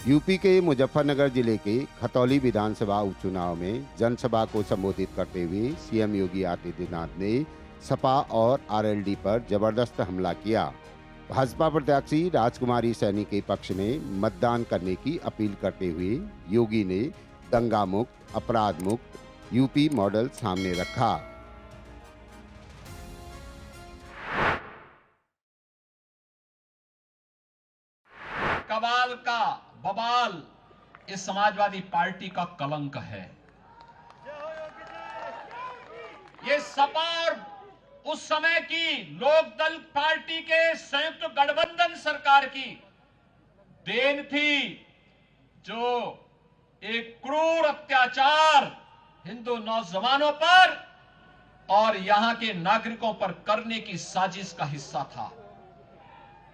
UP के मुजफ्फरनगर जिले के खतौली विधानसभा उपचुनाव में जनसभा को संबोधित करते हुए सीएम योगी आदित्यनाथ ने सपा और आरएलडी पर जबरदस्त हमला किया। भाजपा प्रत्याशी राजकुमारी सैनी के पक्ष में मतदान करने की अपील करते हुए योगी ने दंगा मुक्त, अपराध मुक्त यूपी मॉडल सामने रखा। कबाल का बवाल इस समाजवादी पार्टी का कलंक है। ये सपा और उस समय की लोकदल पार्टी के संयुक्त गठबंधन सरकार की देन थी, जो एक क्रूर अत्याचार हिंदू नौजवानों पर और यहां के नागरिकों पर करने की साजिश का हिस्सा था।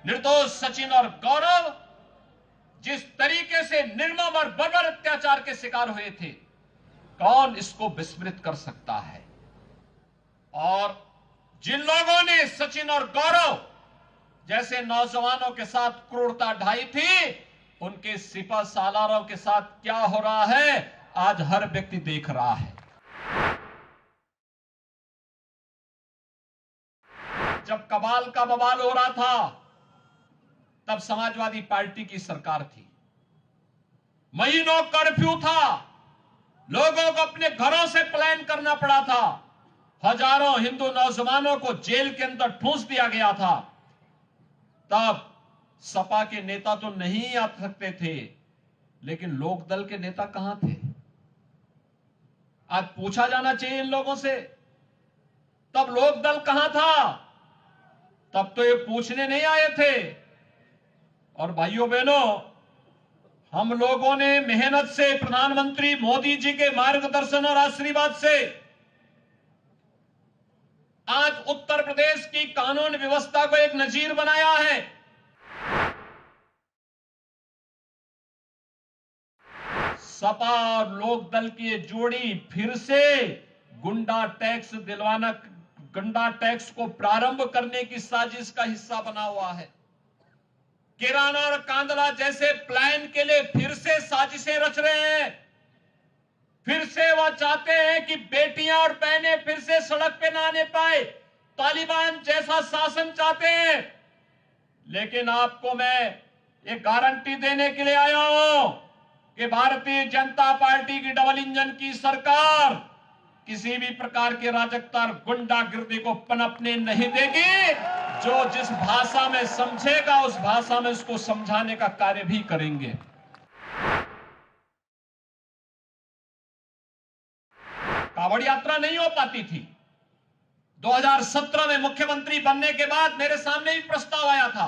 निर्दोष सचिन और गौरव जिस तरीके से निर्मम और बर्बर अत्याचार के शिकार हुए थे, कौन इसको विस्मृत कर सकता है। और जिन लोगों ने सचिन और गौरव जैसे नौजवानों के साथ क्रूरता ढाई थी, उनके सिपह सालारों के साथ क्या हो रहा है आज हर व्यक्ति देख रहा है। जब कबाल का बवाल हो रहा था, तब समाजवादी पार्टी की सरकार थी। महीनों कर्फ्यू था, लोगों को अपने घरों से पलायन करना पड़ा था, हजारों हिंदू नौजवानों को जेल के अंदर ठूंस दिया गया था। तब सपा के नेता तो नहीं आ सकते थे, लेकिन लोकदल के नेता कहां थे? आज पूछा जाना चाहिए इन लोगों से, तब लोकदल कहां था? तब तो ये पूछने नहीं आए थे। और भाइयों बहनों, हम लोगों ने मेहनत से प्रधानमंत्री मोदी जी के मार्गदर्शन और आशीर्वाद से आज उत्तर प्रदेश की कानून व्यवस्था को एक नजीर बनाया है। सपा और लोकदल की जोड़ी फिर से गुंडा टैक्स को प्रारंभ करने की साजिश का हिस्सा बना हुआ है। किराना और कांदला जैसे प्लान के लिए फिर से साजिशें रच रहे हैं। फिर से वह चाहते हैं कि बेटियां और बहनें फिर से सड़क पे ना आने पाए। तालिबान जैसा शासन चाहते हैं। लेकिन आपको मैं एक गारंटी देने के लिए आया हूं कि भारतीय जनता पार्टी की डबल इंजन की सरकार किसी भी प्रकार के राजकता और गुंडागिर्दी को पनपने नहीं देगी। जो जिस भाषा में समझेगा उस भाषा में उसको समझाने का कार्य भी करेंगे। कांवड़ यात्रा नहीं हो पाती थी। 2017 में मुख्यमंत्री बनने के बाद मेरे सामने भी प्रस्ताव आया था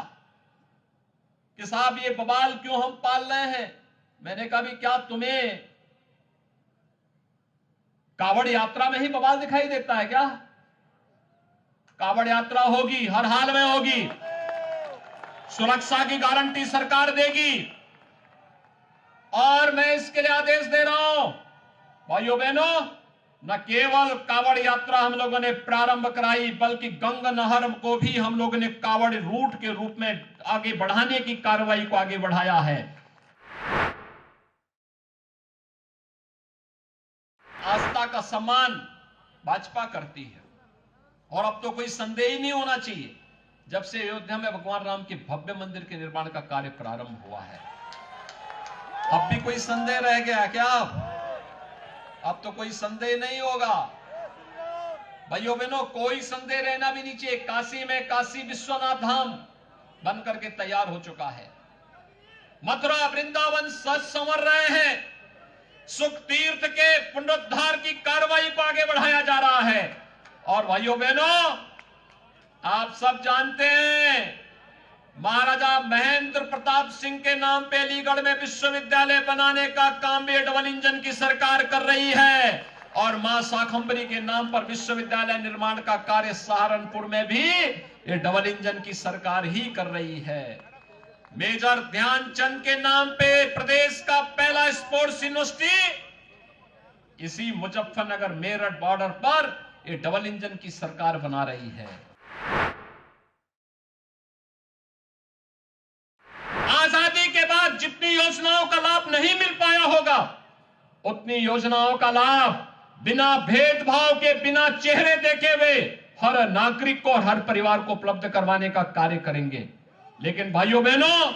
कि साहब ये बवाल क्यों हम पाल रहे हैं। मैंने कहा भी क्या तुम्हें कांवड़ यात्रा में ही बवाल दिखाई देता है क्या? कांवड़ यात्रा होगी, हर हाल में होगी। सुरक्षा की गारंटी सरकार देगी। और मैं इसके लिए आदेश दे रहा हूं, भाइयों बहनों, न केवल कांवड़ यात्रा हम लोगों ने प्रारंभ कराई, बल्कि गंग नहर को भी हम लोगों ने कांवड़ रूट के रूप में आगे बढ़ाने की कार्रवाई को आगे बढ़ाया है। आस्था का सम्मान भाजपा करती है और अब तो कोई संदेह ही नहीं होना चाहिए, जब से अयोध्या में भगवान राम के भव्य मंदिर के निर्माण का कार्य प्रारंभ हुआ है। अब भी कोई संदेह रह गया क्या? अब तो कोई संदेह नहीं होगा। भाइयों बहनों, कोई संदेह रहना भी नहीं चाहिए। काशी में काशी विश्वनाथ धाम बनकर के तैयार हो चुका है। मथुरा वृंदावन सज संवर रहे हैं। सुख तीर्थ के पुनरुद्धार की कार्रवाई को आगे बढ़ाया जा रहा है। और भाइयों बहनों, आप सब जानते हैं महाराजा महेंद्र प्रताप सिंह के नाम पे अलीगढ़ में विश्वविद्यालय बनाने का काम भी डबल इंजन की सरकार कर रही है। और मां शाकंभरी के नाम पर विश्वविद्यालय निर्माण का कार्य सहारनपुर में भी ये डबल इंजन की सरकार ही कर रही है। मेजर ध्यानचंद के नाम पे प्रदेश का पहला स्पोर्ट्स यूनिवर्सिटी इसी मुजफ्फरनगर मेरठ बॉर्डर पर ये डबल इंजन की सरकार बना रही है। आजादी के बाद जितनी योजनाओं का लाभ नहीं मिल पाया होगा, उतनी योजनाओं का लाभ बिना भेदभाव के, बिना चेहरे देखे हुए हर नागरिक को और हर परिवार को उपलब्ध करवाने का कार्य करेंगे। लेकिन भाइयों बहनों,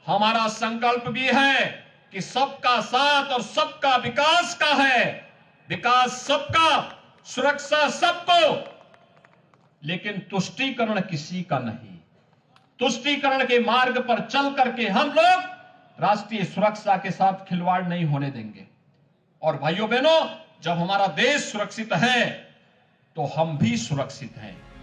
हमारा संकल्प भी है कि सबका साथ और सबका विकास का है। विकास सबका, सुरक्षा सबको, लेकिन तुष्टीकरण किसी का नहीं। तुष्टीकरण के मार्ग पर चल करके हम लोग राष्ट्रीय सुरक्षा के साथ खिलवाड़ नहीं होने देंगे। और भाइयों बहनों, जब हमारा देश सुरक्षित है तो हम भी सुरक्षित हैं।